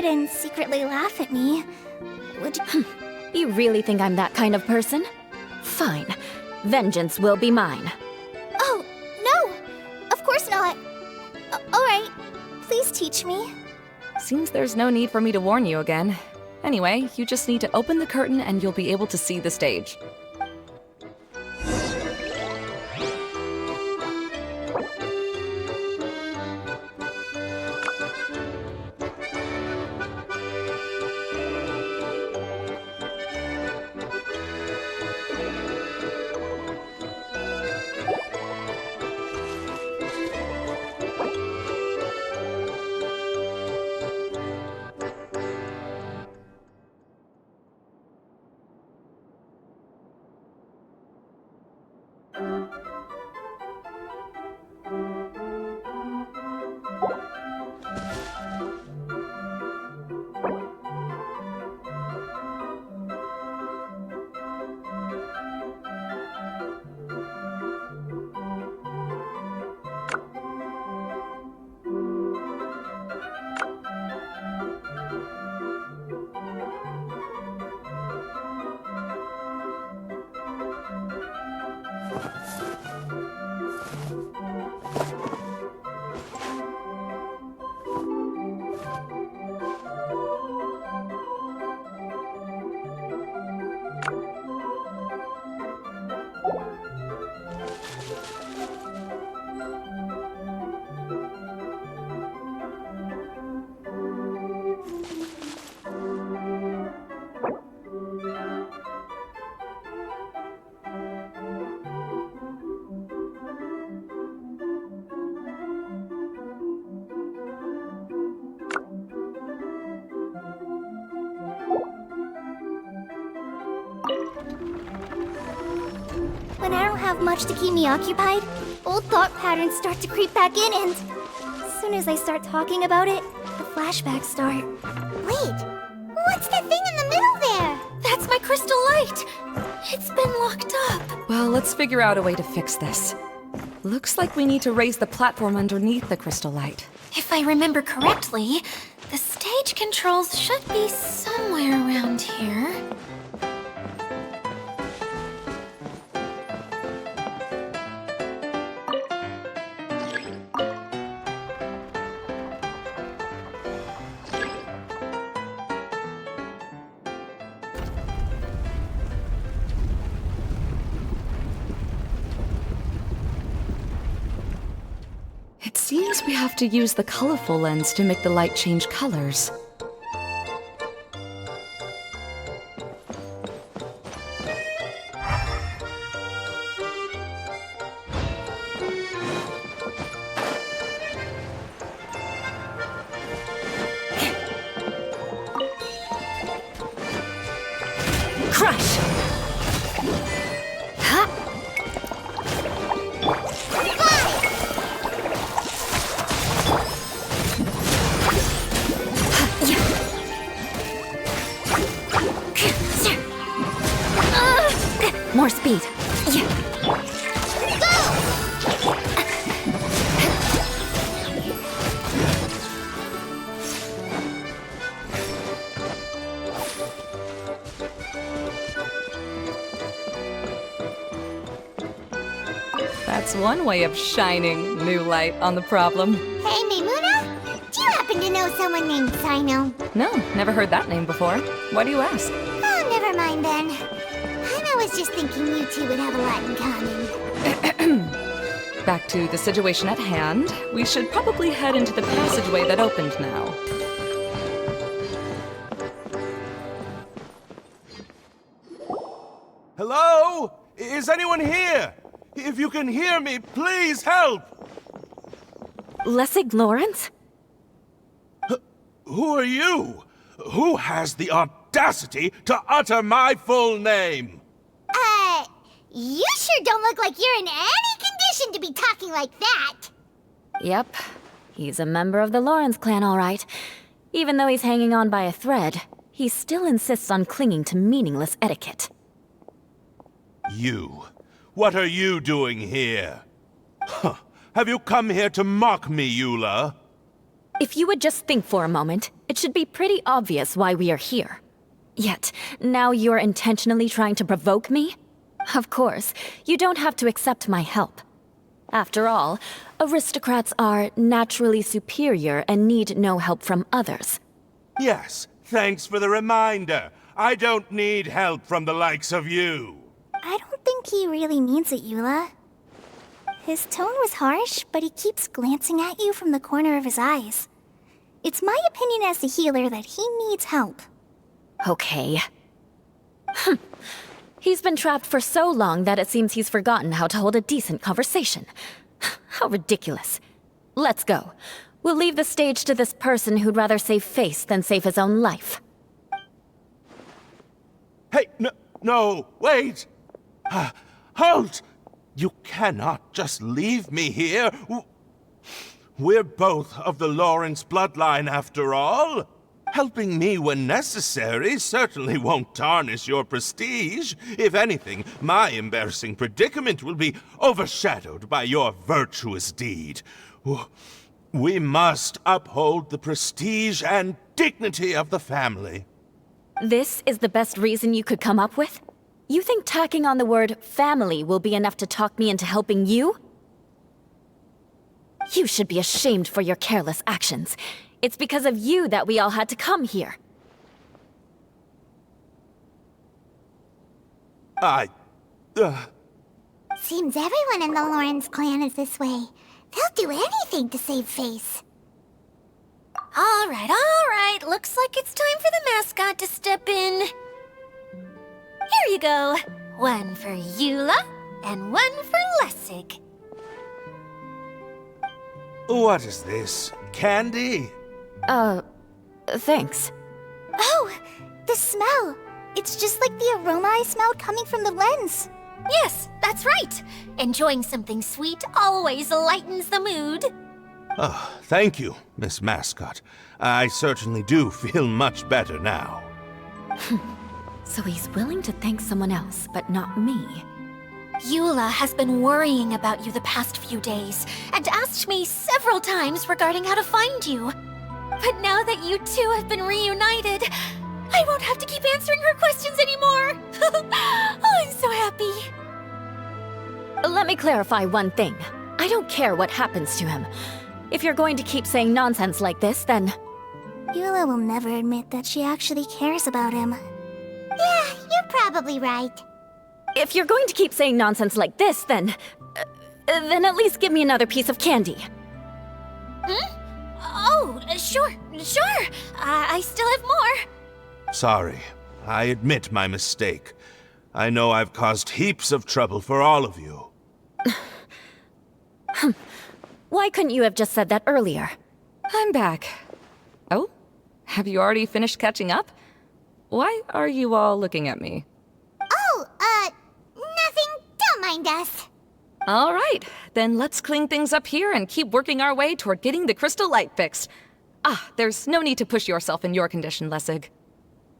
it and secretly laugh at me. Would You really think I'm that kind of person? Fine. Vengeance will be mine. Oh, no! Of course not. Alright, please teach me. Seems there's no need for me to warn you again. Anyway, you just need to open the curtain and you'll be able to see the stage. When I don't have much to keep me occupied, old thought patterns start to creep back in and... as soon as I start talking about it, the flashbacks start. Wait, what's that thing in the middle there? That's my crystal light! It's been locked up. Well, let's figure out a way to fix this. Looks like we need to raise the platform underneath the crystal light. If I remember correctly, the stage controls should be somewhere around here. It seems we have to use the colorful lens to make the light change colors. Crush! Huh? More speed. That's one way of shining new light on the problem. Hey, Maimuna? Do you happen to know someone named Sino? No, never heard that name before. Why do you ask? Oh, never mind then. I was just thinking you two would have a lot in common. Back to the situation at hand. We should probably head into the passageway that opened now. Hello? Is anyone here? If you can hear me, please help! Lessig Lawrence? Who are you? Who has the audacity to utter my full name? You sure don't look like you're in any condition to be talking like that. Yep. He's a member of the Lawrence clan, all right. Even though he's hanging on by a thread, he still insists on clinging to meaningless etiquette. You. What are you doing here? Huh. Have you come here to mock me, Eula? If you would just think for a moment, it should be pretty obvious why we are here. Yet, now you're intentionally trying to provoke me? Of course, you don't have to accept my help. After all, aristocrats are naturally superior and need no help from others. Yes, thanks for the reminder. I don't need help from the likes of you. I don't think he really means it, Eula. His tone was harsh, but he keeps glancing at you from the corner of his eyes. It's my opinion as the healer that he needs help. Okay. He's been trapped for so long that it seems he's forgotten how to hold a decent conversation. How ridiculous. Let's go. We'll leave the stage to this person who'd rather save face than save his own life. Hey, no, wait! Halt! You cannot just leave me here. We're both of the Lawrence bloodline after all. Helping me when necessary certainly won't tarnish your prestige. If anything, my embarrassing predicament will be overshadowed by your virtuous deed. We must uphold the prestige and dignity of the family. This is the best reason you could come up with? You think tacking on the word family will be enough to talk me into helping you? You should be ashamed for your careless actions. It's because of you that we all had to come here. Seems everyone in the Lawrence clan is this way. They'll do anything to save face. All right. Looks like it's time for the mascot to step in. Here you go. One for Eula, and one for Lessig. What is this? Candy? Thanks. Oh, the smell. It's just like the aroma I smelled coming from the lens. Yes, that's right. Enjoying something sweet always lightens the mood. Oh, thank you, Miss Mascot. I certainly do feel much better now. So he's willing to thank someone else, but not me. Eula has been worrying about you the past few days, and asked me several times regarding how to find you. But now that you two have been reunited, I won't have to keep answering her questions anymore. Oh, I'm so happy. Let me clarify one thing. I don't care what happens to him. If you're going to keep saying nonsense like this, then... Eula will never admit that she actually cares about him. Yeah, you're probably right. If you're going to keep saying nonsense like this, then at least give me another piece of candy. Oh, sure. I still have more. Sorry. I admit my mistake. I know I've caused heaps of trouble for all of you. Why couldn't you have just said that earlier? I'm back. Oh? Have you already finished catching up? Why are you all looking at me? Oh, nothing. Don't mind us. All right, then let's clean things up here and keep working our way toward getting the crystal light fixed. There's no need to push yourself in your condition, Lessig.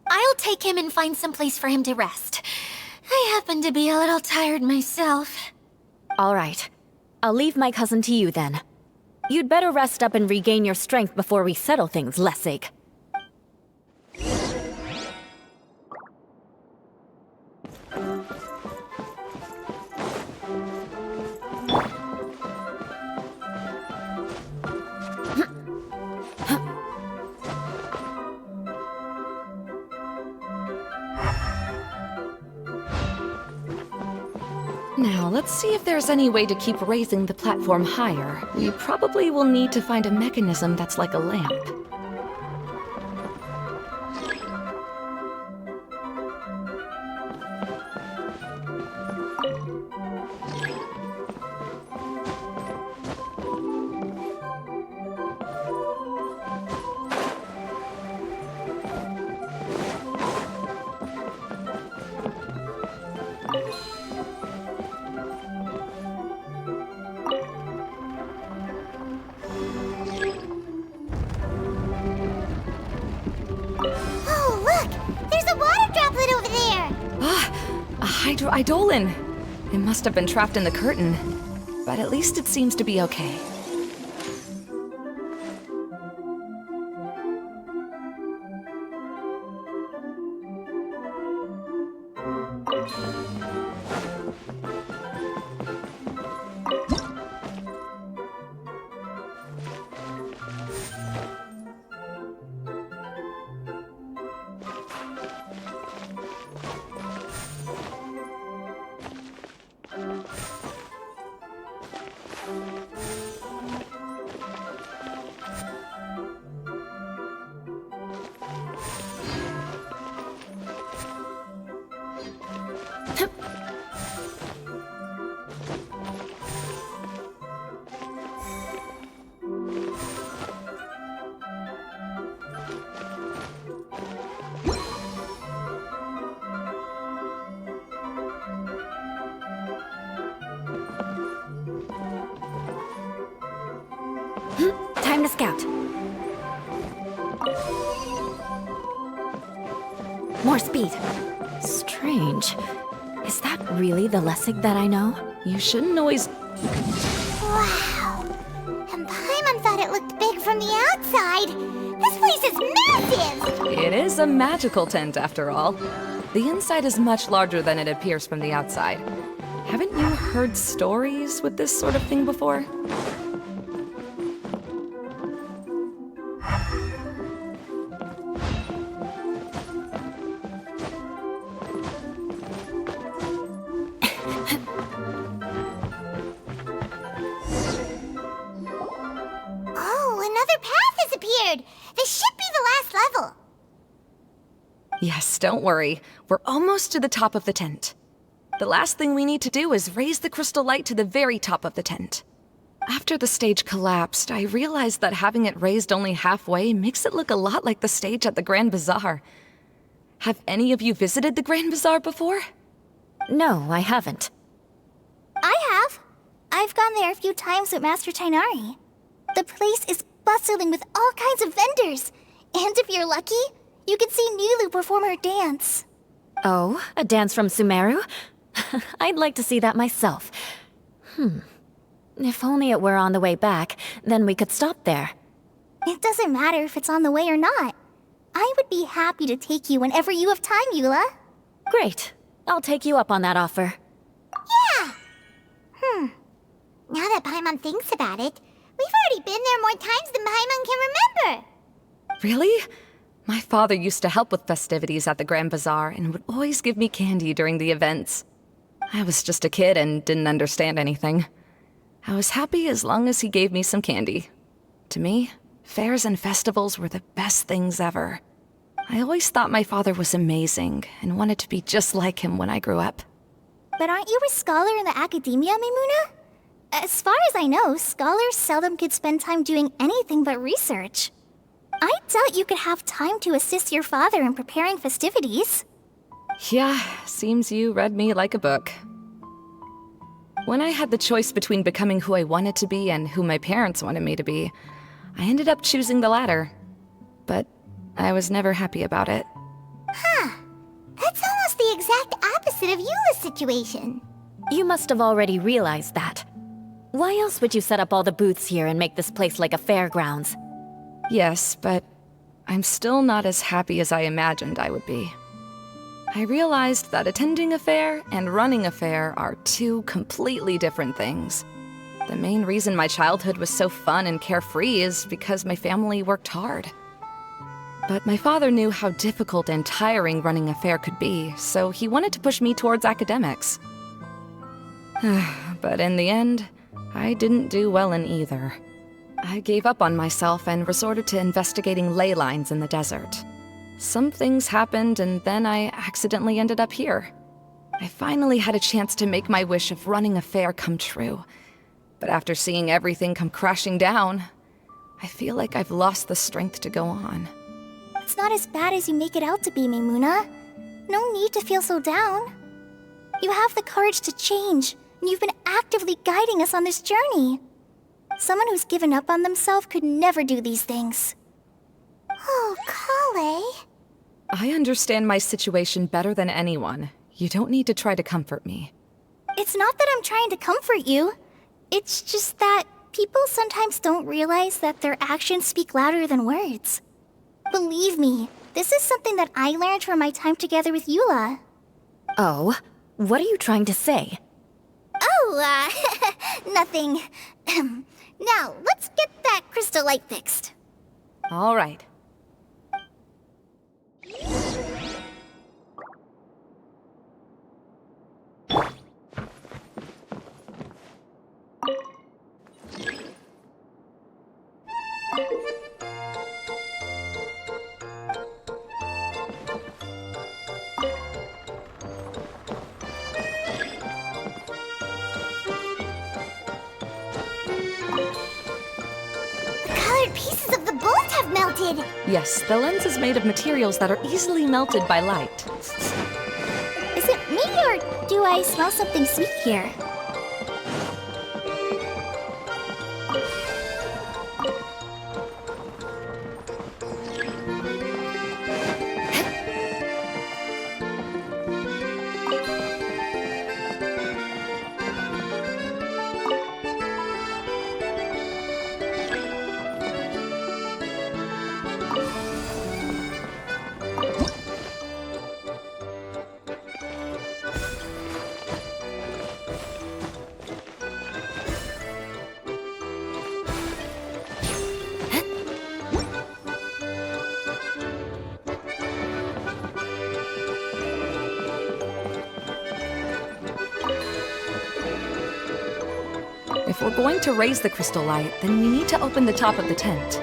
I'll take him and find some place for him to rest. I happen to be a little tired myself. All right. I'll leave my cousin to you then. You'd better rest up and regain your strength before we settle things, Lessig. Now, let's see if there's any way to keep raising the platform higher. We probably will need to find a mechanism that's like a lamp. Oh, look! There's a water droplet over there! A hydroidolin! It must have been trapped in the curtain. But at least it seems to be okay. Time to scout. More speed. Strange. Is that really the Lessig that I know? You shouldn't always... Wow. And Paimon thought it looked big from the outside. This place is massive! It is a magical tent, after all. The inside is much larger than it appears from the outside. Haven't you heard stories with this sort of thing before? Oh, another path has appeared! This should be the last level! Yes, don't worry. We're almost to the top of the tent. The last thing we need to do is raise the crystal light to the very top of the tent. After the stage collapsed, I realized that having it raised only halfway makes it look a lot like the stage at the Grand Bazaar. Have any of you visited the Grand Bazaar before? No, I haven't. I have. I've gone there a few times with Master Tainari. The place is bustling with all kinds of vendors. And if you're lucky, you can see Nulu perform her dance. Oh, a dance from Sumeru? I'd like to see that myself. If only it were on the way back, then we could stop there. It doesn't matter if it's on the way or not. I would be happy to take you whenever you have time, Eula. Great. I'll take you up on that offer. Yeah! Now that Paimon thinks about it, we've already been there more times than Paimon can remember. Really? My father used to help with festivities at the Grand Bazaar and would always give me candy during the events. I was just a kid and didn't understand anything. I was happy as long as he gave me some candy. To me, fairs and festivals were the best things ever. I always thought my father was amazing and wanted to be just like him when I grew up. But aren't you a scholar in the academia, Maimuna? As far as I know, scholars seldom could spend time doing anything but research. I doubt you could have time to assist your father in preparing festivities. Yeah, seems you read me like a book. When I had the choice between becoming who I wanted to be and who my parents wanted me to be, I ended up choosing the latter. But I was never happy about it. That's almost the exact opposite of Eula's situation. You must have already realized that. Why else would you set up all the booths here and make this place like a fairgrounds? Yes, but I'm still not as happy as I imagined I would be. I realized that attending a fair and running a fair are two completely different things. The main reason my childhood was so fun and carefree is because my family worked hard. But my father knew how difficult and tiring running a fair could be, so he wanted to push me towards academics. But in the end, I didn't do well in either. I gave up on myself and resorted to investigating ley lines in the desert. Some things happened, and then I accidentally ended up here. I finally had a chance to make my wish of running a fair come true. But after seeing everything come crashing down, I feel like I've lost the strength to go on. It's not as bad as you make it out to be, Maimuna. No need to feel so down. You have the courage to change, and you've been actively guiding us on this journey. Someone who's given up on themselves could never do these things. Oh, Kale. I understand my situation better than anyone. You don't need to try to comfort me. It's not that I'm trying to comfort you. It's just that people sometimes don't realize that their actions speak louder than words. Believe me, this is something that I learned from my time together with Eula. Oh, What are you trying to say? Oh, nothing. Now, let's get that crystal light fixed. All right. The colored pieces of the bullet have melted. Yes, the lens is made of materials that are easily melted by light. Is it me, or do I smell something sweet here? If we're going to raise the crystal light, then we need to open the top of the tent.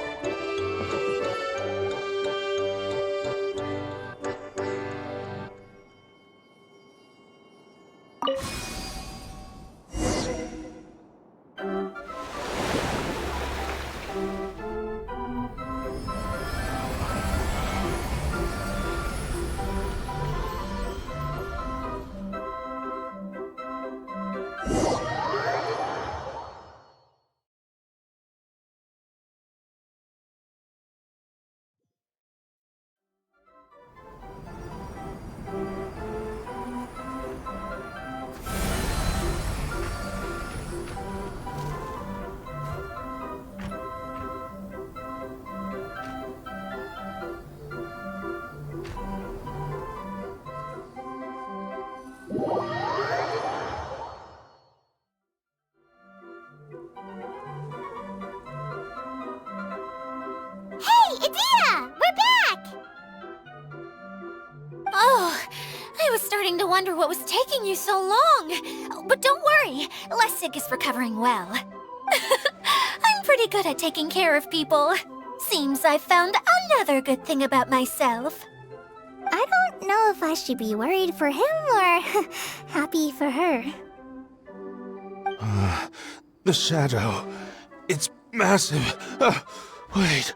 Hey, Adina! We're back! Oh, I was starting to wonder what was taking you so long. But don't worry, Lessig is recovering well. I'm pretty good at taking care of people. Seems I've found another good thing about myself. I don't know if I should be worried for him or happy for her. The shadow. It's massive. Wait.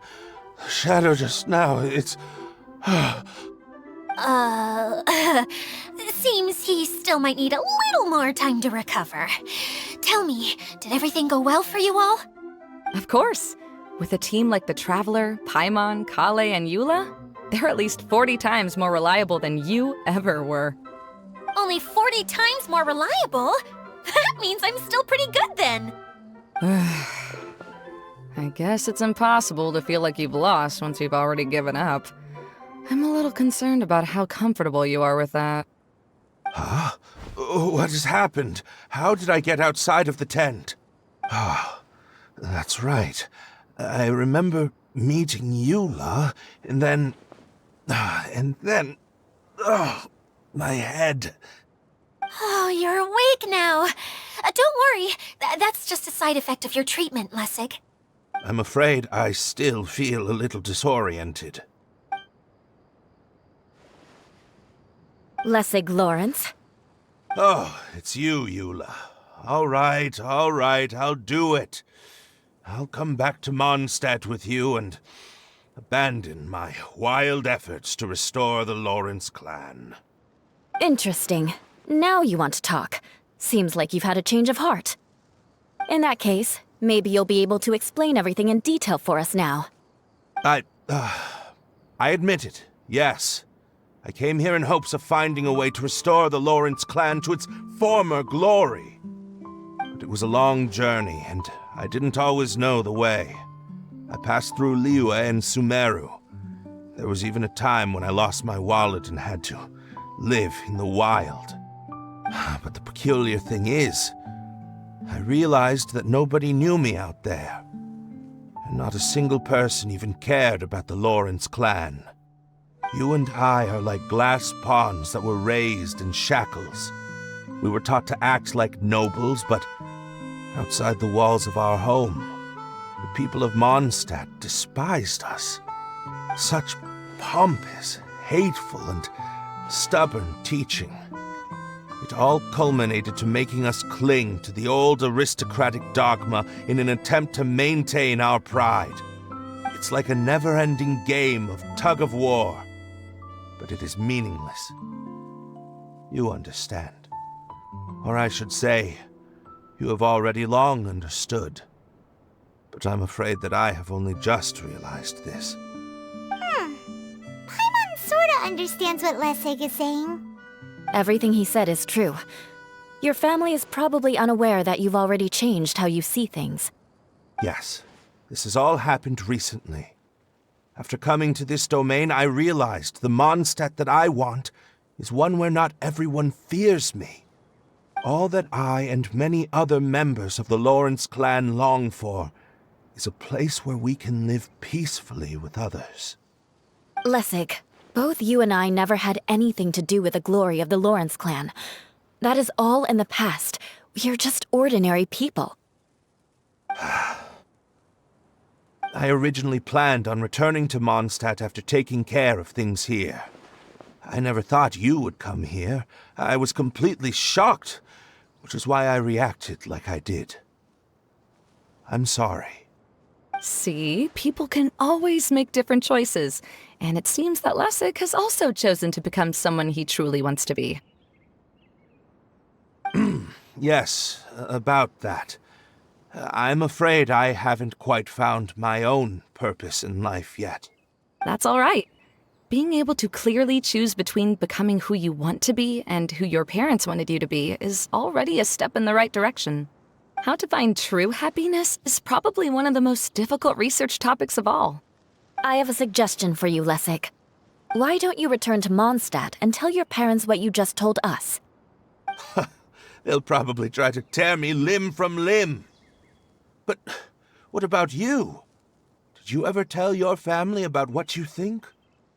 The shadow just now. It's. Seems he still might need a little more time to recover. Tell me, did everything go well for you all? Of course. With a team like the Traveler, Paimon, Kale, and Eula, they're at least 40 times more reliable than you ever were. Only 40 times more reliable? That means I'm still pretty good then. I guess it's impossible to feel like you've lost once you've already given up. I'm a little concerned about how comfortable you are with that. Huh? What has happened? How did I get outside of the tent? Ah, that's right. I remember meeting Eula, and then... my head. Oh, you're awake now. Don't worry, that's just a side effect of your treatment, Lessig. I'm afraid I still feel a little disoriented. Lessig Lawrence? Oh, it's you, Eula. All right, I'll do it. I'll come back to Mondstadt with you and abandon my wild efforts to restore the Lawrence clan. Interesting. Now you want to talk. Seems like you've had a change of heart. In that case, maybe you'll be able to explain everything in detail for us now. I admit it, yes. I came here in hopes of finding a way to restore the Lawrence clan to its former glory. But it was a long journey, and I didn't always know the way. I passed through Liyue and Sumeru. There was even a time when I lost my wallet and had to live in the wild. But the peculiar thing is, I realized that nobody knew me out there. And not a single person even cared about the Lawrence clan. You and I are like glass pawns that were raised in shackles. We were taught to act like nobles, but outside the walls of our home, the people of Mondstadt despised us. Such pompous, hateful, and stubborn teaching. It all culminated to making us cling to the old aristocratic dogma in an attempt to maintain our pride. It's like a never-ending game of tug-of-war, but it is meaningless. You understand. Or I should say, you have already long understood. But I'm afraid that I have only just realized this. Paimon sorta understands what Lessig is saying. Everything he said is true. Your family is probably unaware that you've already changed how you see things. Yes, this has all happened recently. After coming to this domain, I realized the Mondstadt that I want is one where not everyone fears me. All that I and many other members of the Lawrence clan long for is a place where we can live peacefully with others. Lessig, both you and I never had anything to do with the glory of the Lawrence clan. That is all in the past. We are just ordinary people. I originally planned on returning to Mondstadt after taking care of things here. I never thought you would come here. I was completely shocked, which is why I reacted like I did. I'm sorry. See, people can always make different choices, and it seems that Lessig has also chosen to become someone he truly wants to be. Yes, about that. I'm afraid I haven't quite found my own purpose in life yet. That's all right. Being able to clearly choose between becoming who you want to be and who your parents wanted you to be is already a step in the right direction. How to find true happiness is probably one of the most difficult research topics of all. I have a suggestion for you, Lessig. Why don't you return to Mondstadt and tell your parents what you just told us? They'll probably try to tear me limb from limb. But what about you? Did you ever tell your family about what you think?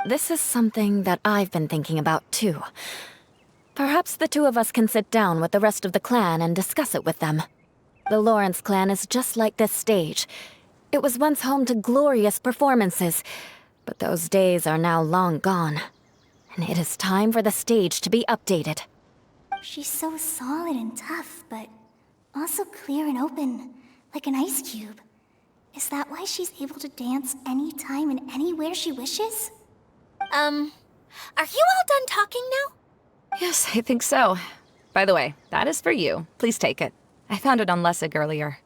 This is something that I've been thinking about, too. Perhaps the two of us can sit down with the rest of the clan and discuss it with them. The Lawrence clan is just like this stage. It was once home to glorious performances, but those days are now long gone. And it is time for the stage to be updated. She's so solid and tough, but also clear and open, like an ice cube. Is that why she's able to dance anytime and anywhere she wishes? Are you all done talking now? Yes, I think so. By the way, that is for you. Please take it. I found it on Lessig earlier.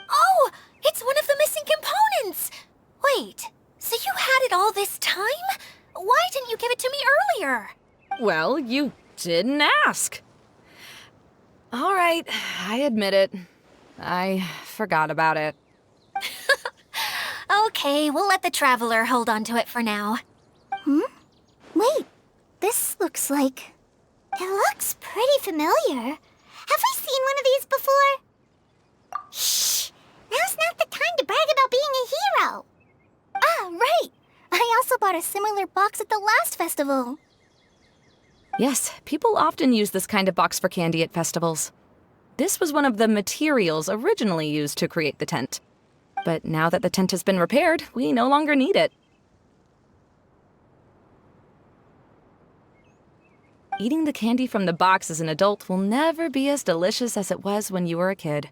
Oh, it's one of the missing components! Wait, so you had it all this time? Why didn't you give it to me earlier? Well, you didn't ask. All right, I admit it. I forgot about it. Okay, we'll let the Traveler hold on to it for now. Wait, this looks like... It looks pretty familiar. Have we seen one of these before? Shh! Now's not the time to brag about being a hero! Ah, right! I also bought a similar box at the last festival. Yes, people often use this kind of box for candy at festivals. This was one of the materials originally used to create the tent. But now that the tent has been repaired, we no longer need it. Eating the candy from the box as an adult will never be as delicious as it was when you were a kid.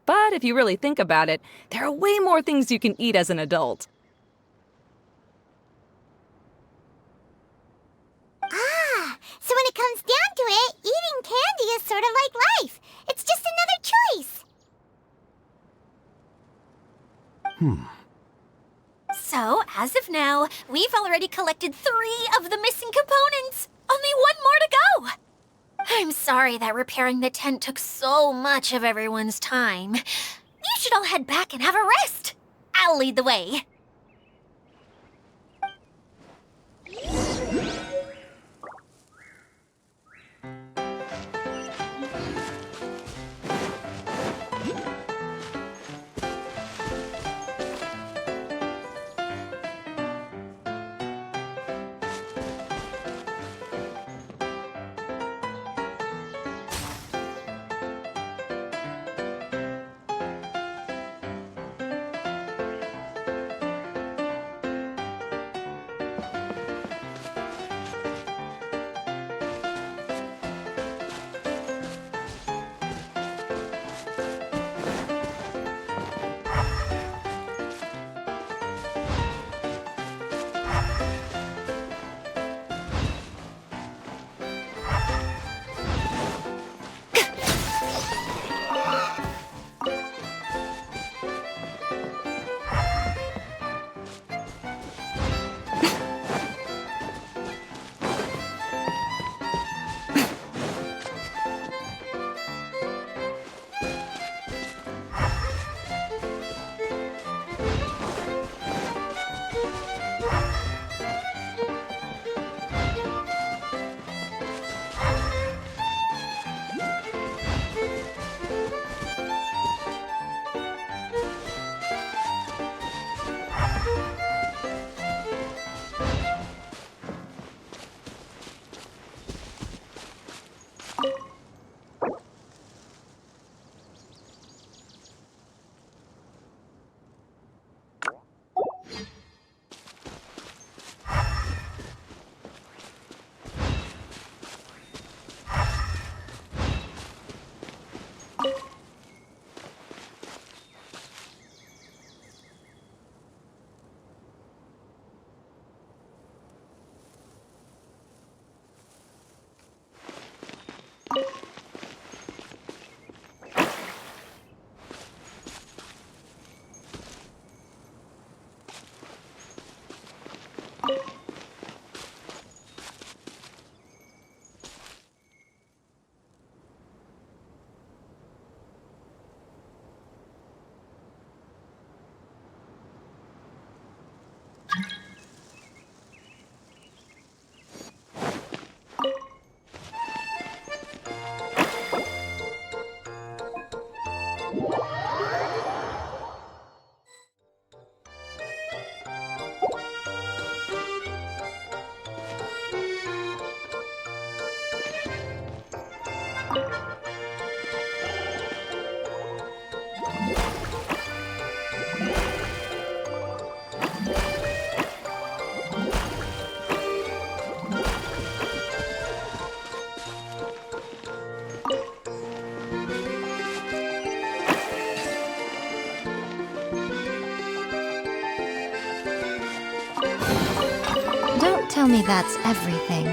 But if you really think about it, there are way more things you can eat as an adult. Ah, so when it comes down to it, eating candy is sort of like life. It's just another choice. So, as of now, we've already collected 3 of the missing components. Only 1 more to go. I'm sorry that repairing the tent took so much of everyone's time. You should all head back and have a rest. I'll lead the way. Don't tell me that's everything.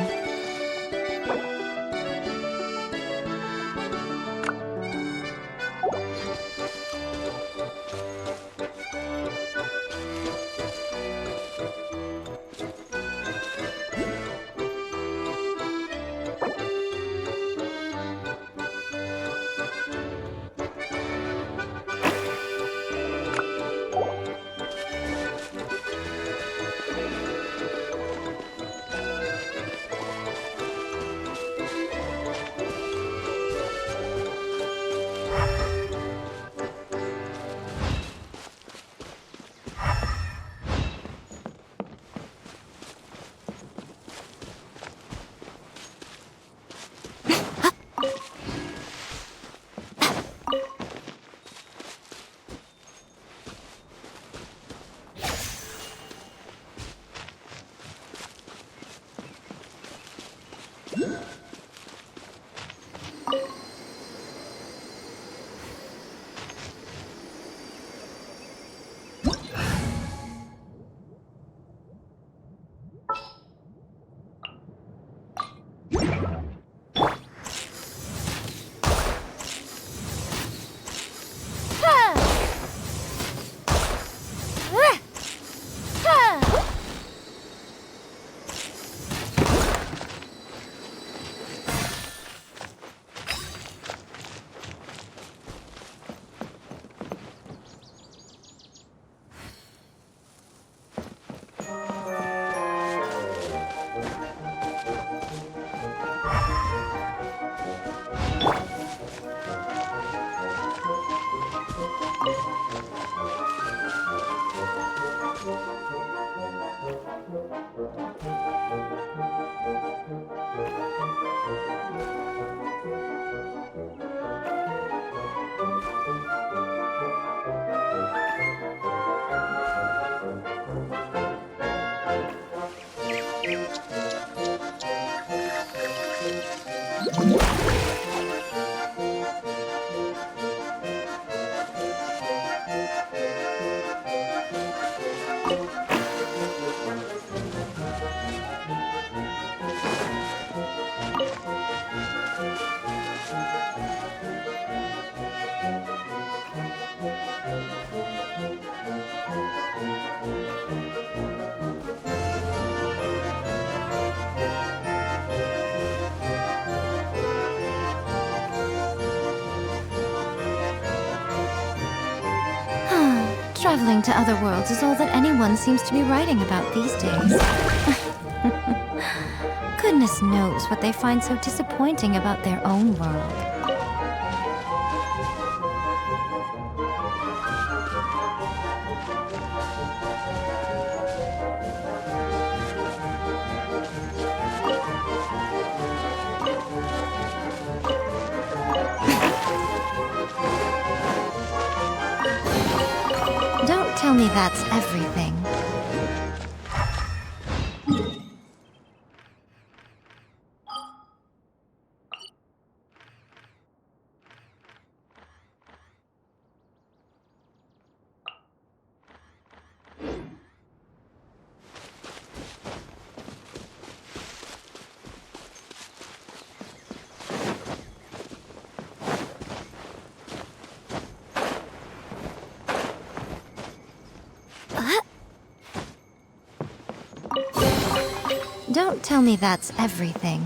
Traveling to other worlds is all that anyone seems to be writing about these days. Goodness knows what they find so disappointing about their own world. Don't tell me that's everything. Don't tell me that's everything.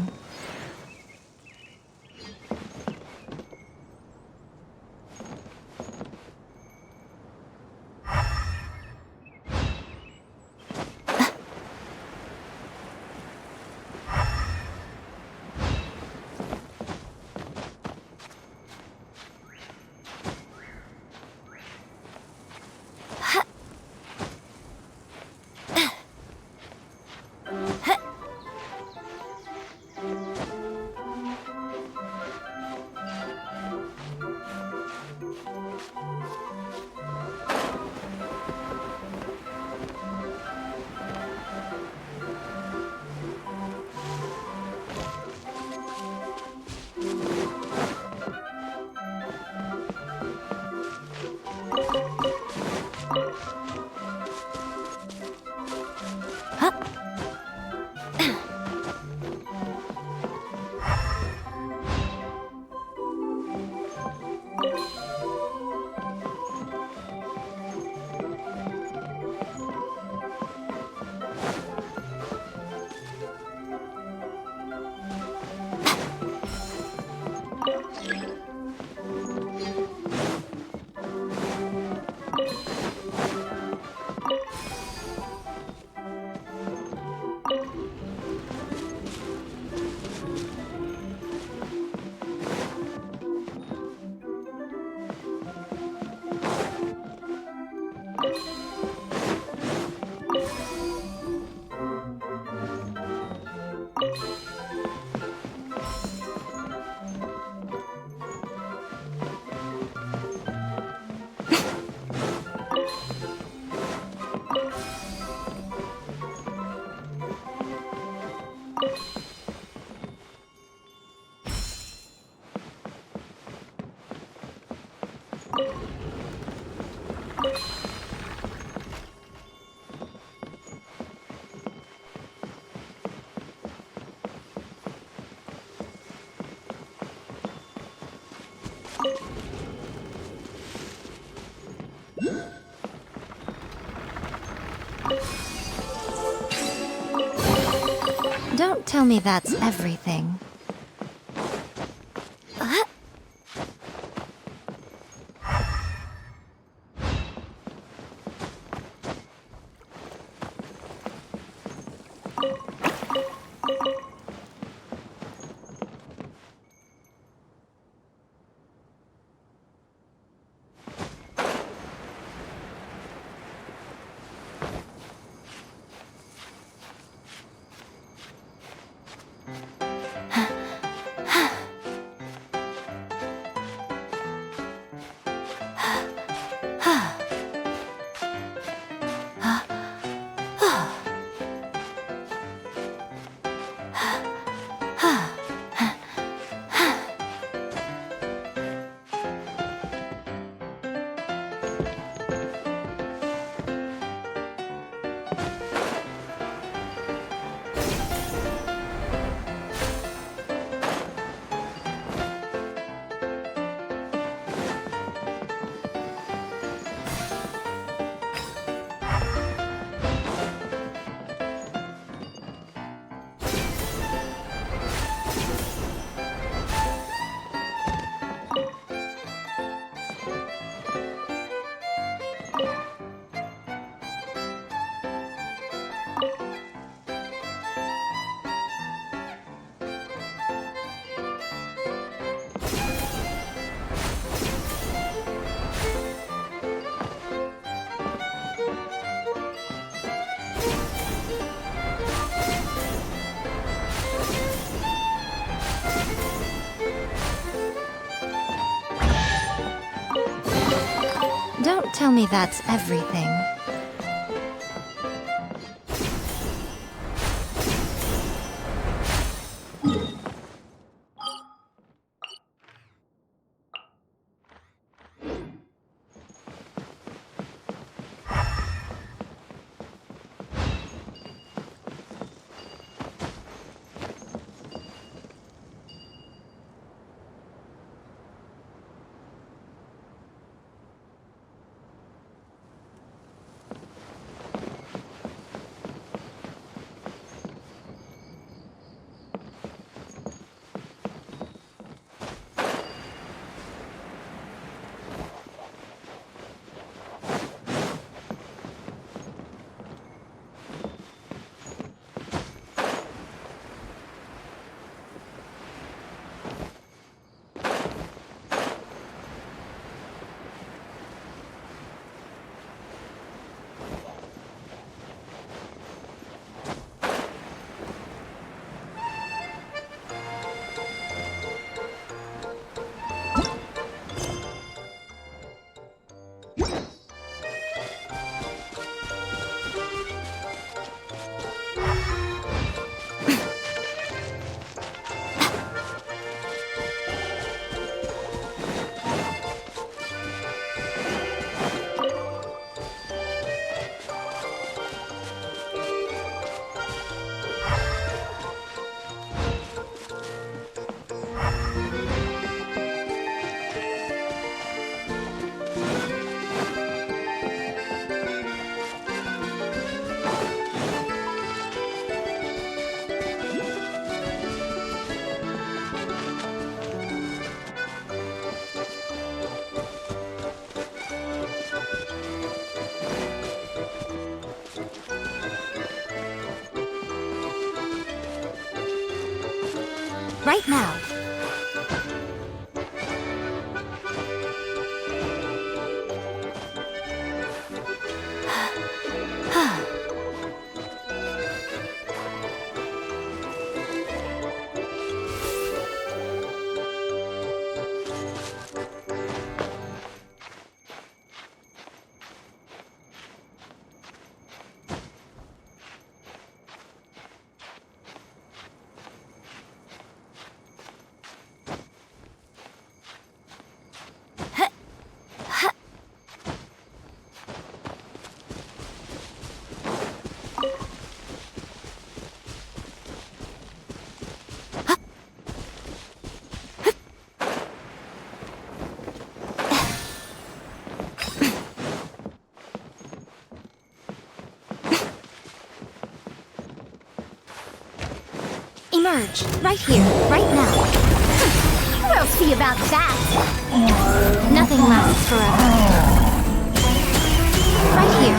Don't tell me that's everything. Don't tell me that's everything. Right now. emerge. Right here, right now. We'll see about that. Nothing lasts forever. Right here.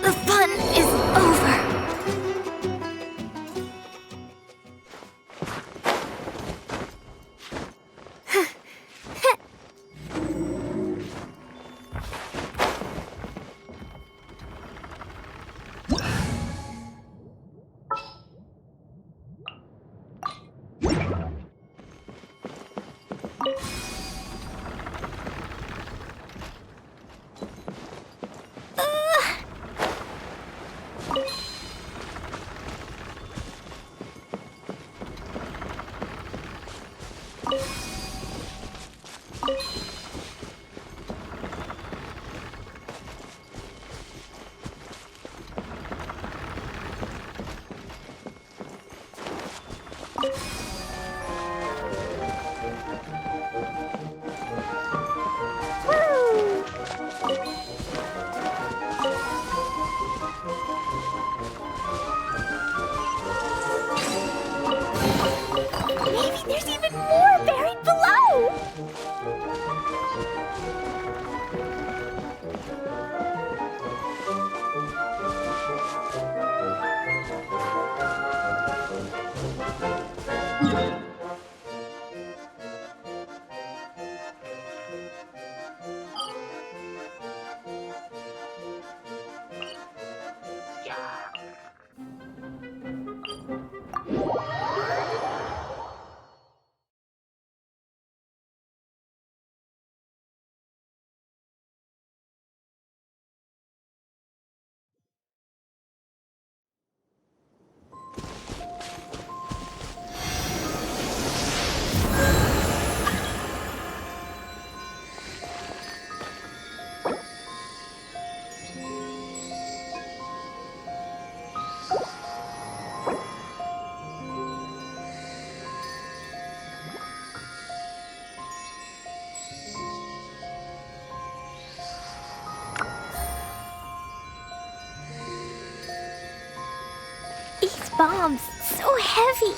The fun is over. Maybe there's even more buried below! These bombs, so heavy.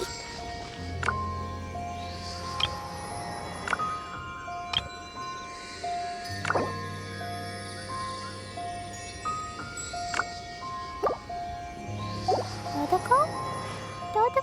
Dodoko? Dodoko?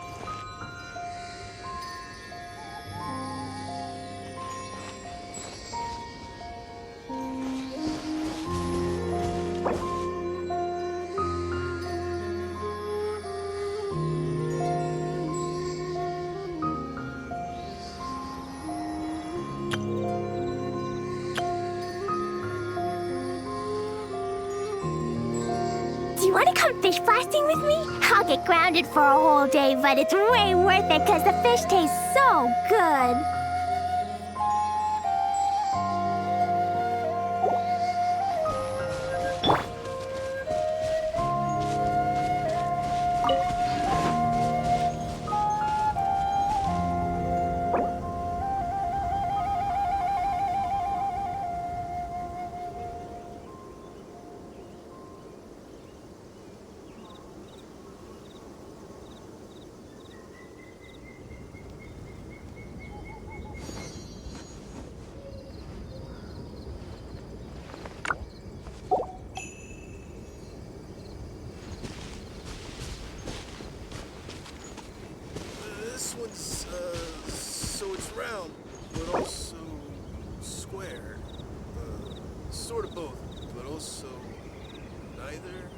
Do you want to come fish blasting with me? I'll get grounded for a whole day, but it's way worth it because the fish taste so good. This one's, so it's round, but also square. Sort of both, but also neither.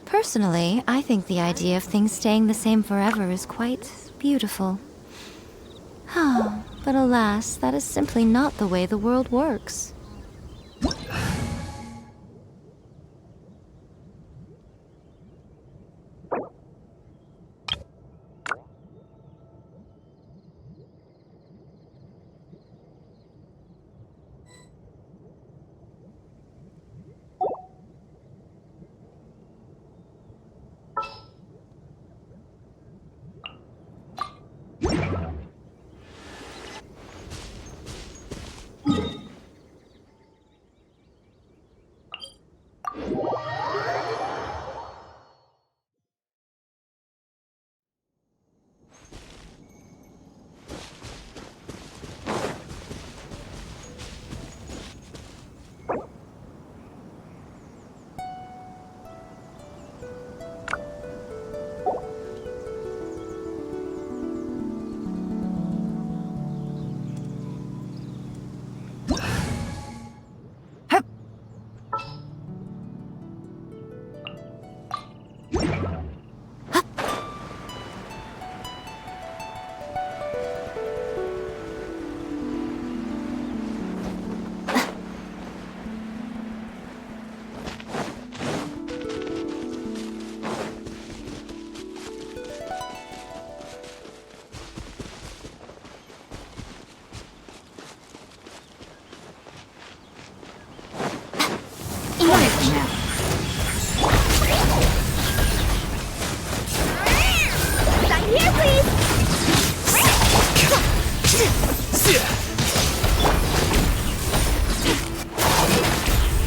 Personally, I think the idea of things staying the same forever is quite beautiful. But But alas, that is simply not the way the world works.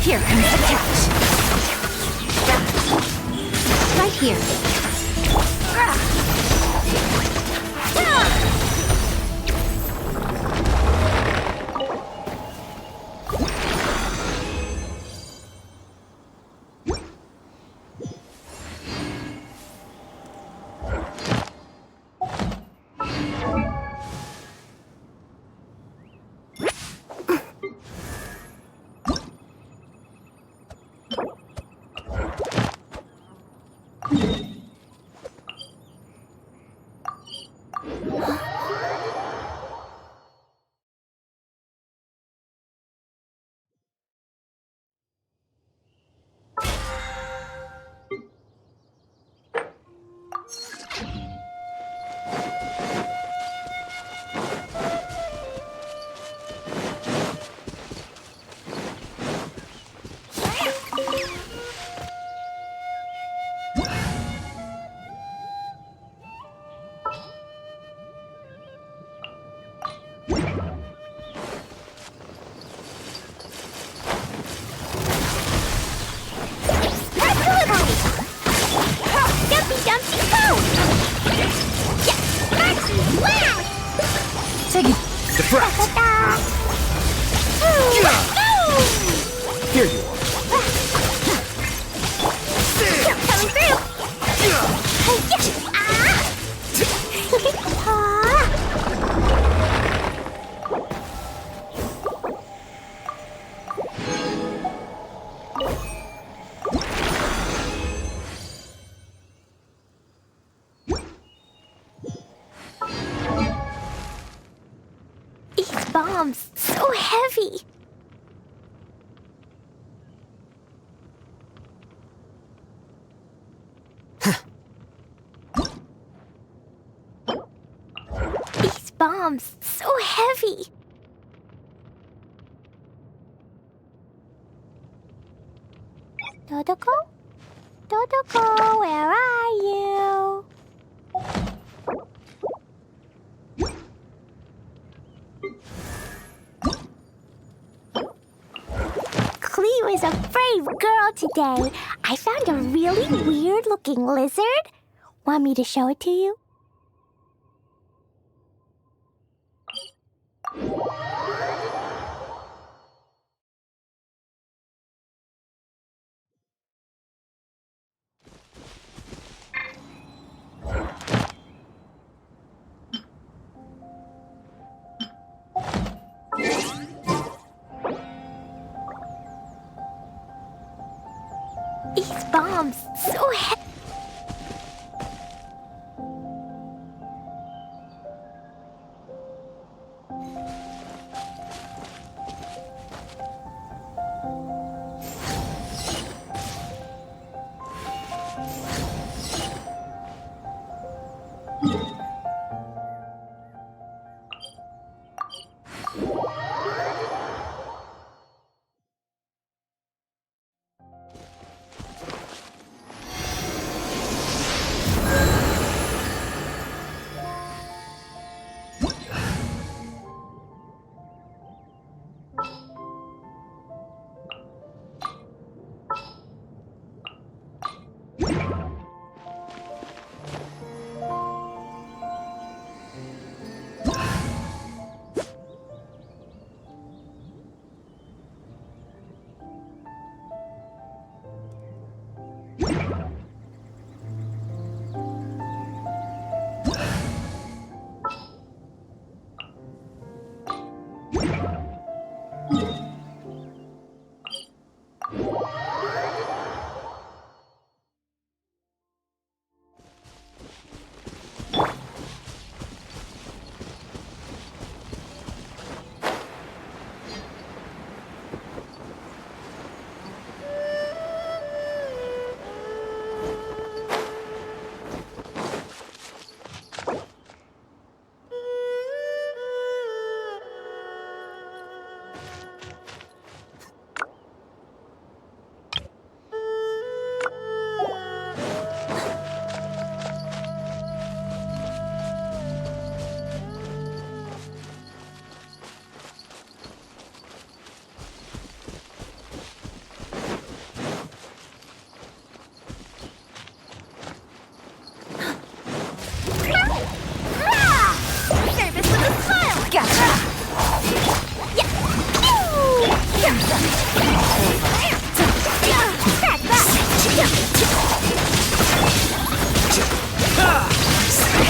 Here comes the catch. Right here. Here you are. Coming through! These bombs, so heavy. These bombs, so heavy. Dodoko? Dodoko, where are you? Cleo is a brave girl today. I found a really weird-looking lizard. Want me to show it to you? These bombs, so heavy.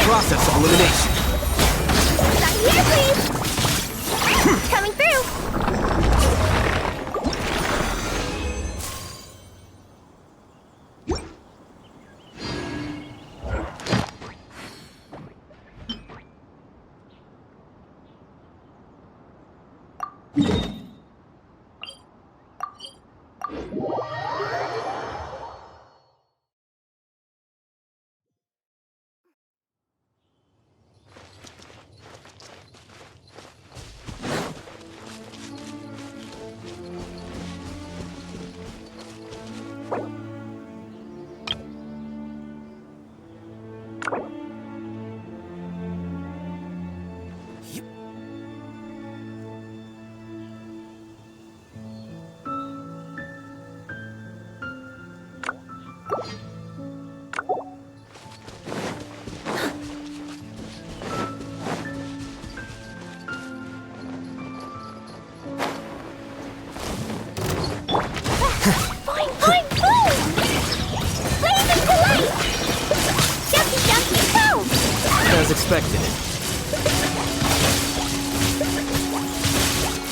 Process elimination. Not here, please! Coming through! As expected.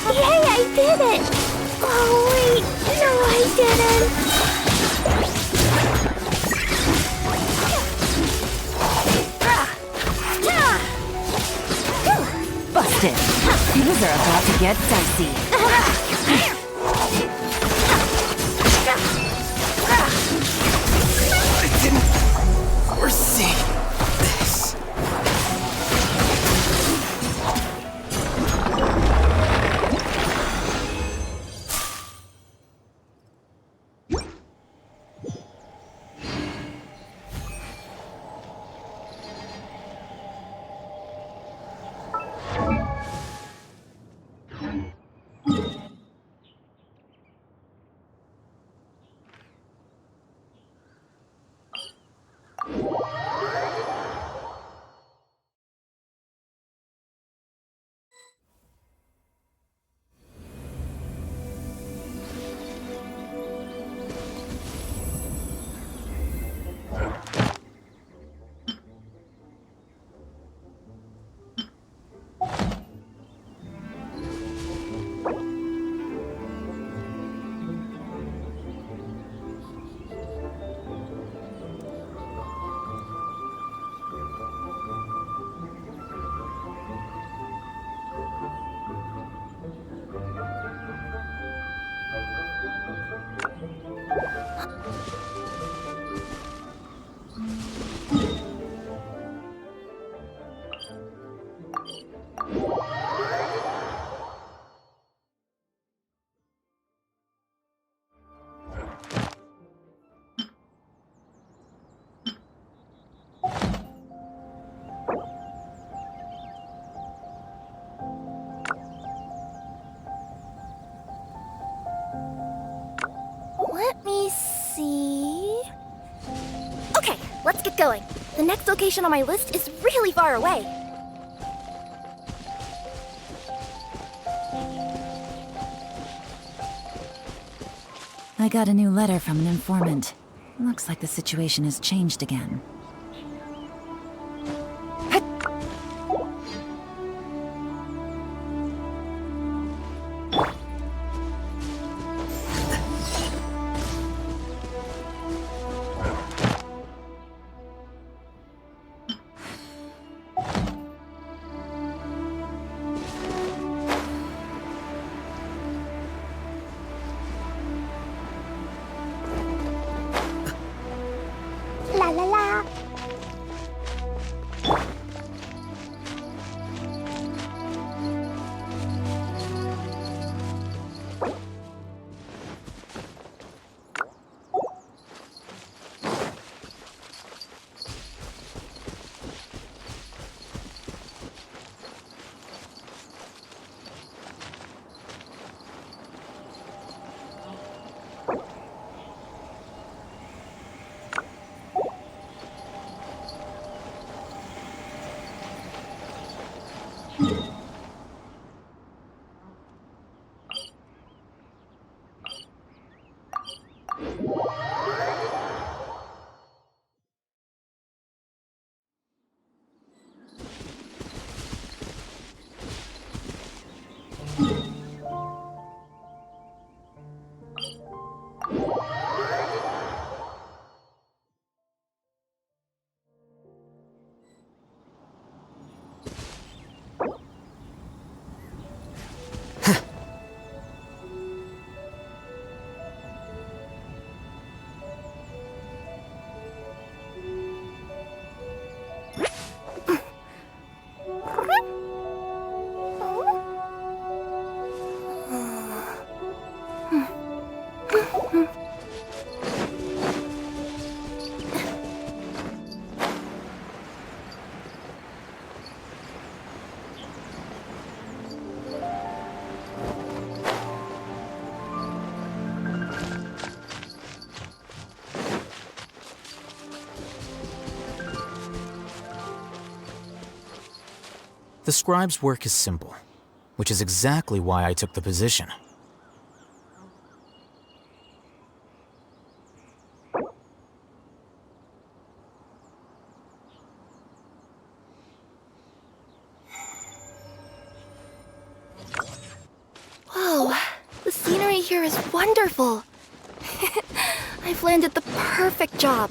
Yay, I did it! Oh, wait, no, I didn't! Busted. Things are about to get dicey. I didn't foresee this. Let me see... Okay, let's get going. The next location on my list is really far away. I got a new letter from an informant. Looks like the situation has changed again. La la la. The scribe's work is simple, which is exactly why I took the position. Whoa, the scenery here is wonderful. I've landed the perfect job.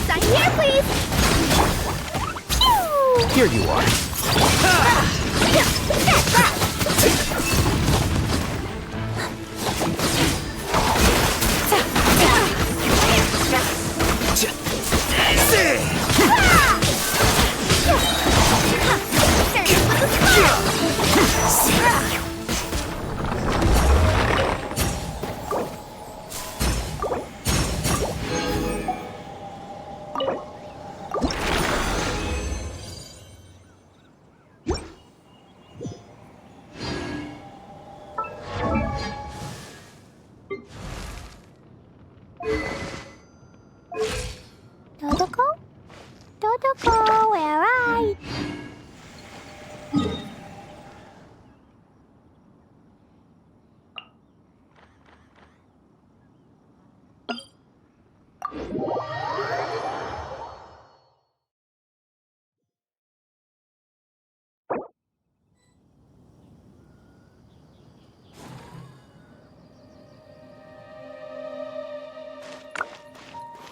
Sign here, please. Pew! Here you are. Dodoko? Dodoko, where are you?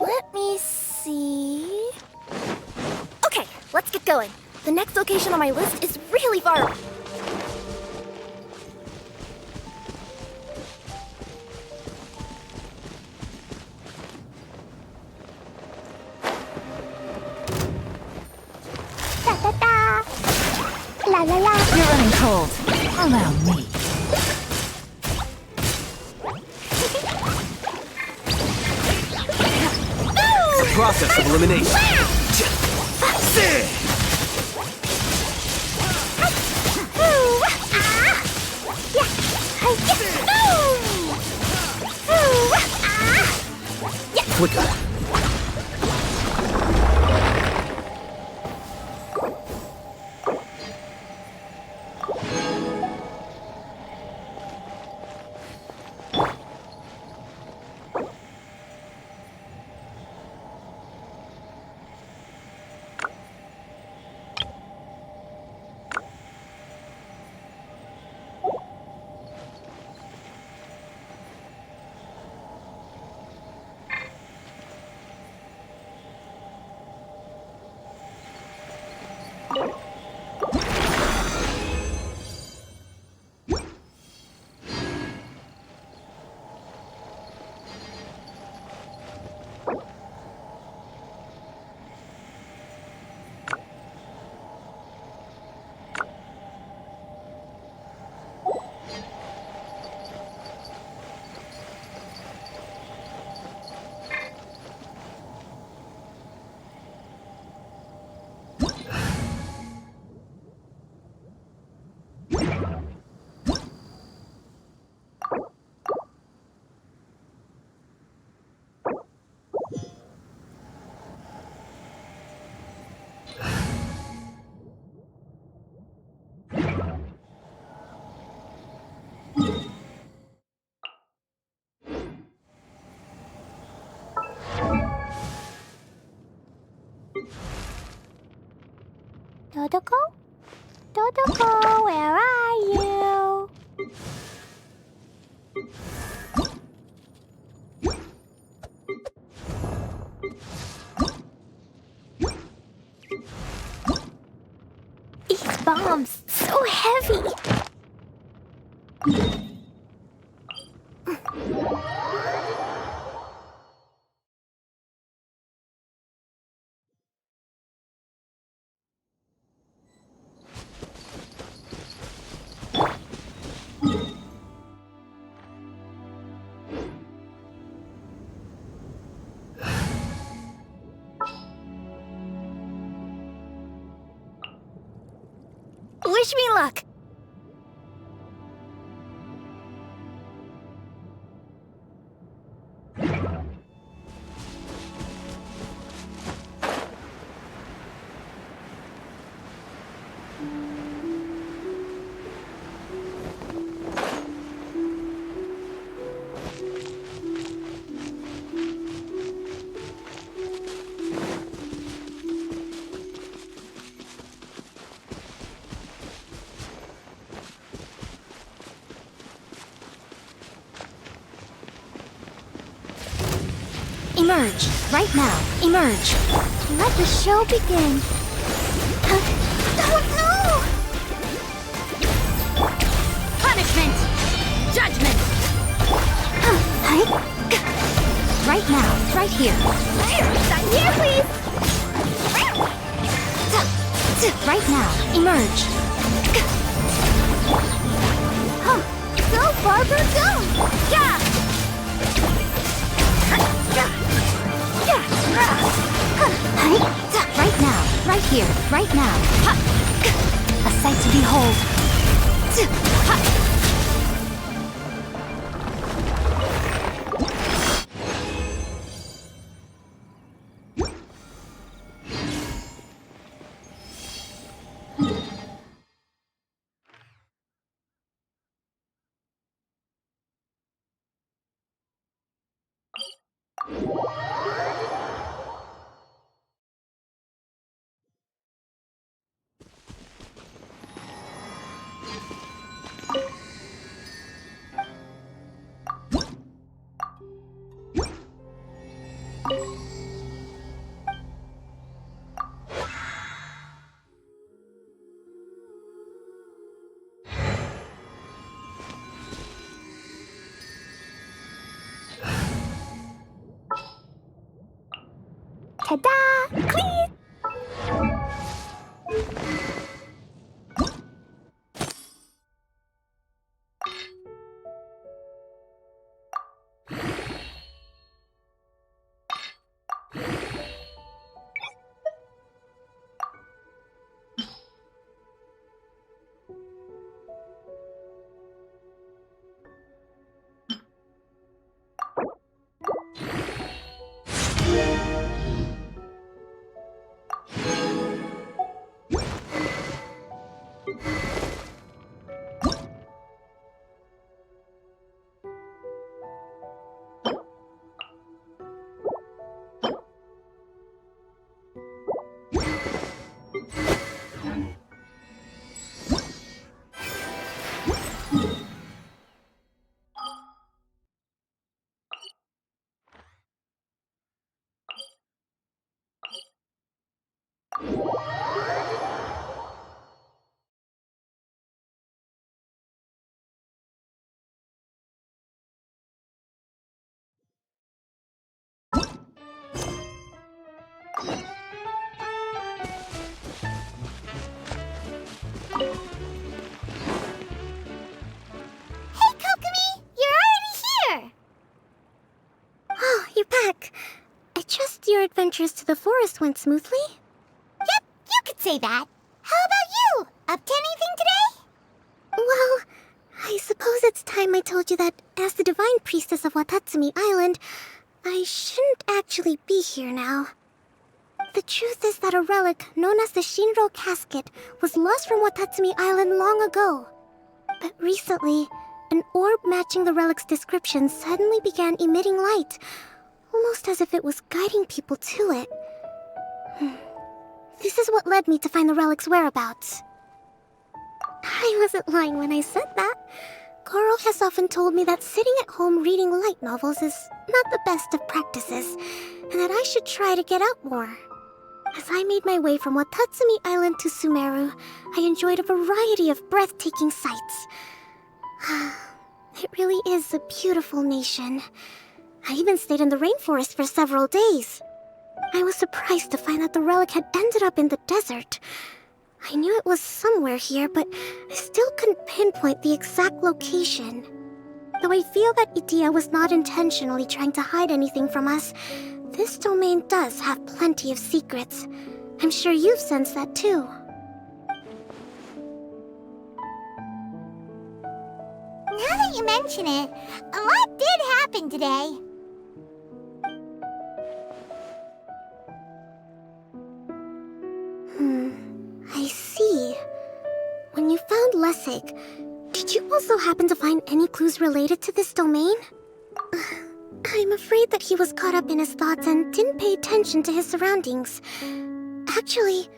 Let me see... Okay, let's get going. The next location on my list is really far away. Da-da-da! La la la! You're running cold. Allow me. Process of elimination. Flicker. Dodoko? Dodoko, where are you? These bombs, so heavy. Wish me luck. Emerge, right now. Emerge. Let the show begin. Oh no! Punishment! Judgment! Right now, right here. Sign here, please! Right now, emerge. Go, Barbara, go! Yeah! Right now, right here, right now. A sight to behold. Ta-da! Clean! adventures to the forest went smoothly? Yep, you could say that. How about you? Up to anything today? Well, I suppose it's time I told you that as the Divine Priestess of Watatsumi Island, I shouldn't actually be here now. The truth is that a relic known as the Shinro Casket was lost from Watatsumi Island long ago. But recently, an orb matching the relic's description suddenly began emitting light, almost as if it was guiding people to it. This is what led me to find the relic's whereabouts. I wasn't lying when I said that. Goro has often told me that sitting at home reading light novels is not the best of practices, and that I should try to get out more. As I made my way from Watatsumi Island to Sumeru, I enjoyed a variety of breathtaking sights. It really is a beautiful nation. I even stayed in the rainforest for several days. I was surprised to find that the relic had ended up in the desert. I knew it was somewhere here, but I still couldn't pinpoint the exact location. Though I feel that Idia was not intentionally trying to hide anything from us, this domain does have plenty of secrets. I'm sure you've sensed that too. Now that you mention it, a lot did happen today. I see. When you found Lessig, did you also happen to find any clues related to this domain? I'm afraid that he was caught up in his thoughts and didn't pay attention to his surroundings. Actually,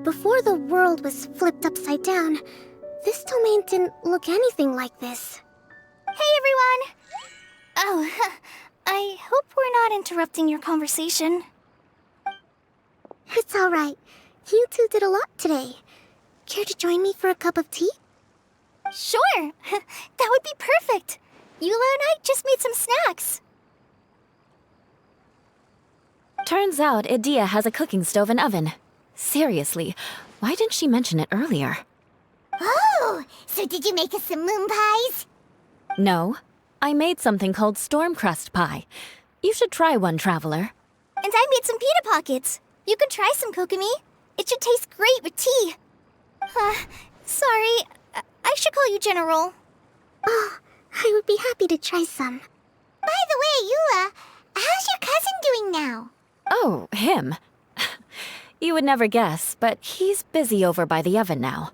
before the world was flipped upside down, this domain didn't look anything like this. Hey, everyone! Oh, I hope we're not interrupting your conversation. It's alright. You two did a lot today. Care to join me for a cup of tea? Sure! That would be perfect! Eula and I just made some snacks. Turns out Idia has a cooking stove and oven. Seriously, why didn't she mention it earlier? Oh, so did you make us some moon pies? No, I made something called storm crust pie. You should try one, Traveler. And I made some pita pockets. You could try some, Kokomi. It should taste great with tea. Sorry, I should call you General. Oh, I would be happy to try some. By the way, Eula, how's your cousin doing now? Oh, him. You would never guess, but he's busy over by the oven now.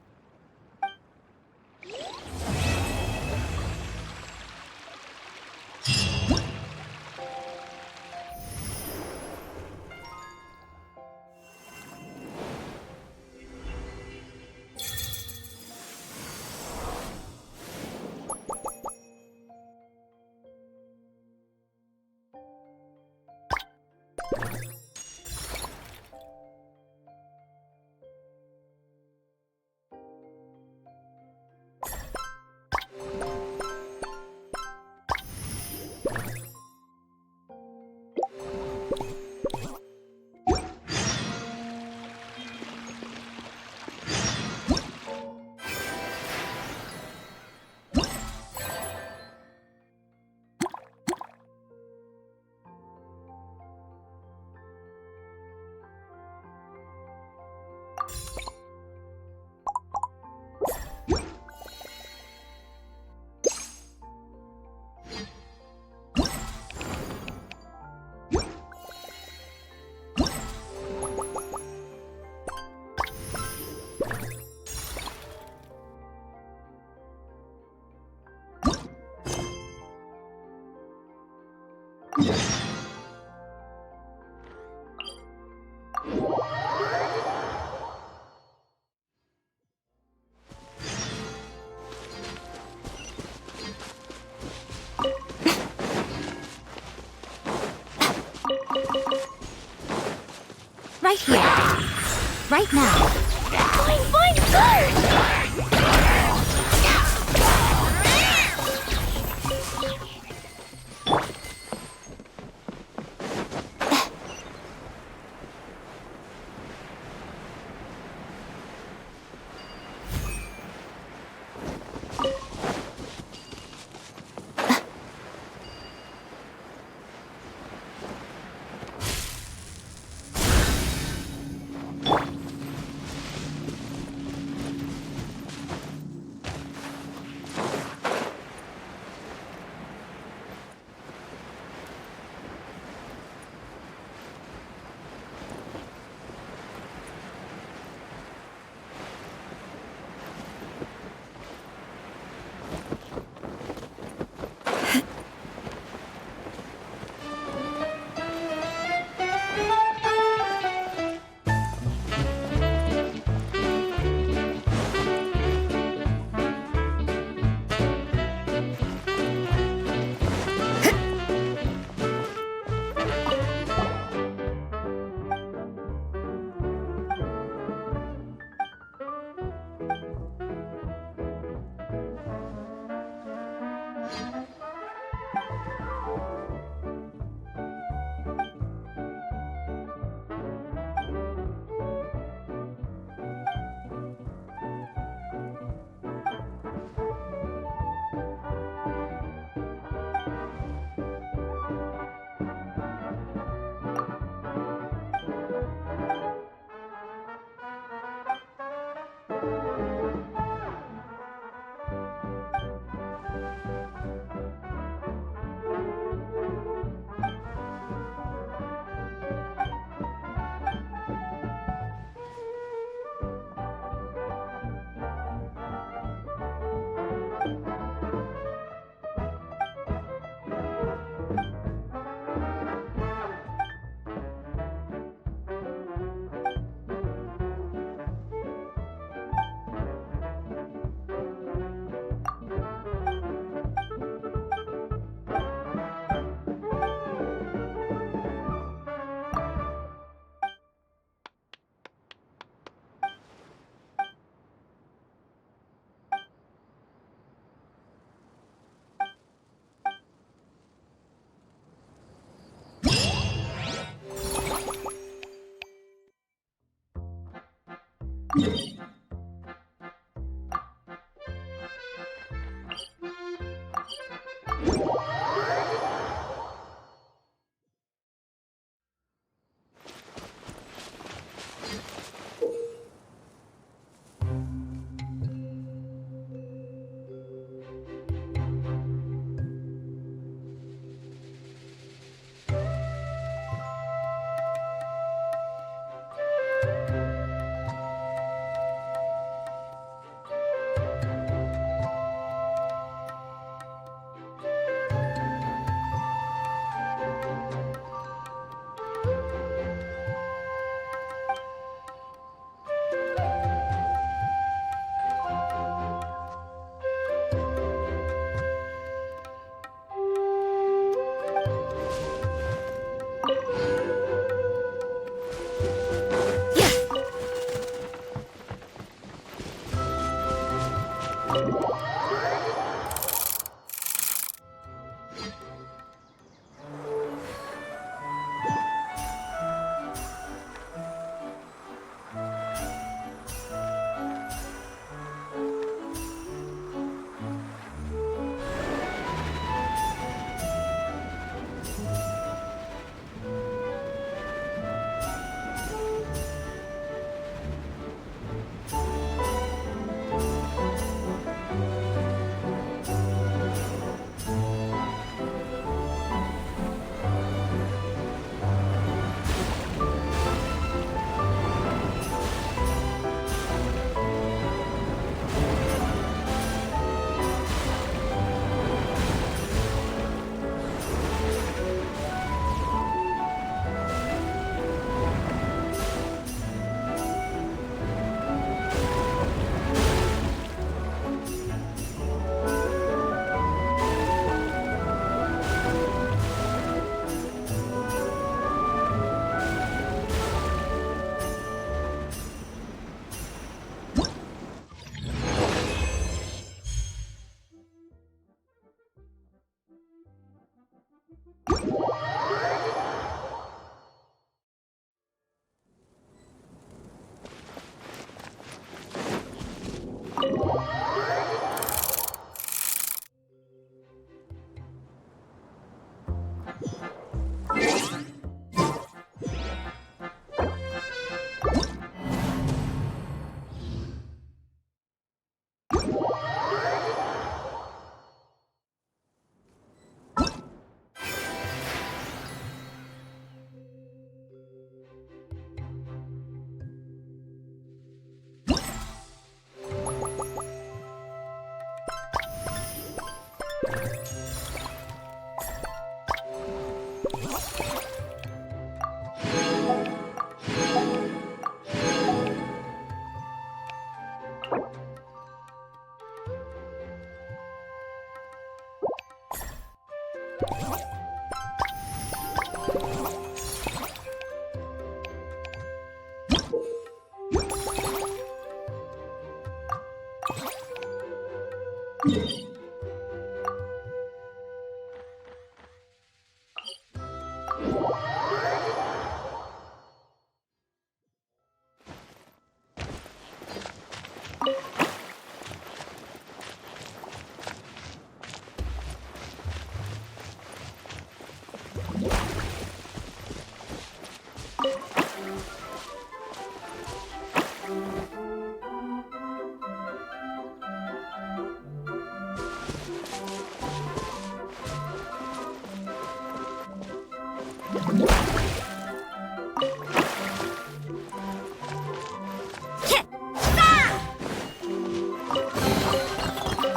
Right here. Right now. Fine, go!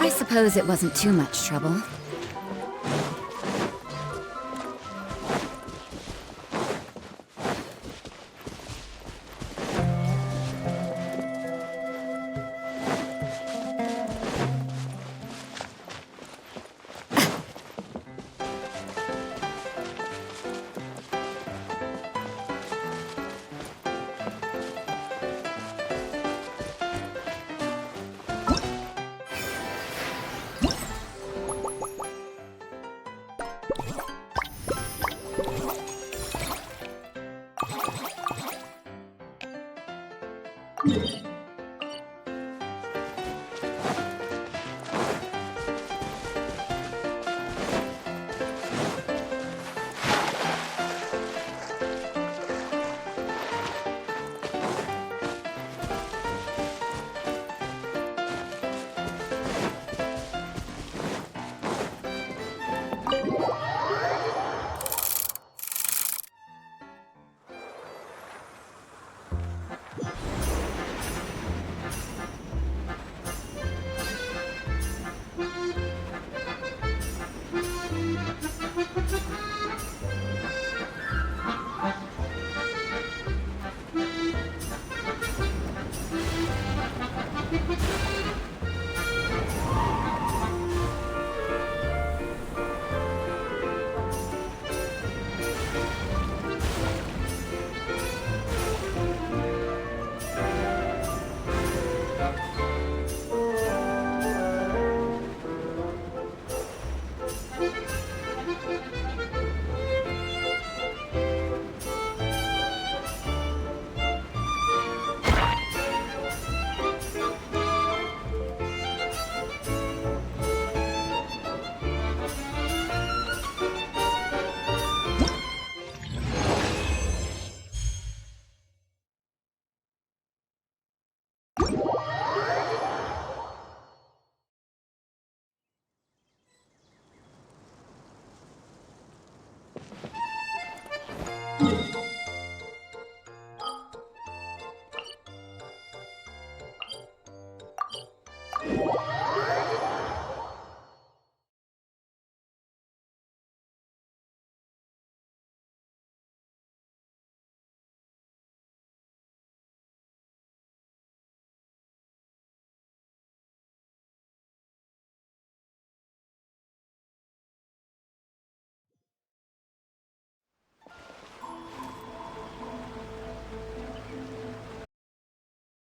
I suppose it wasn't too much trouble.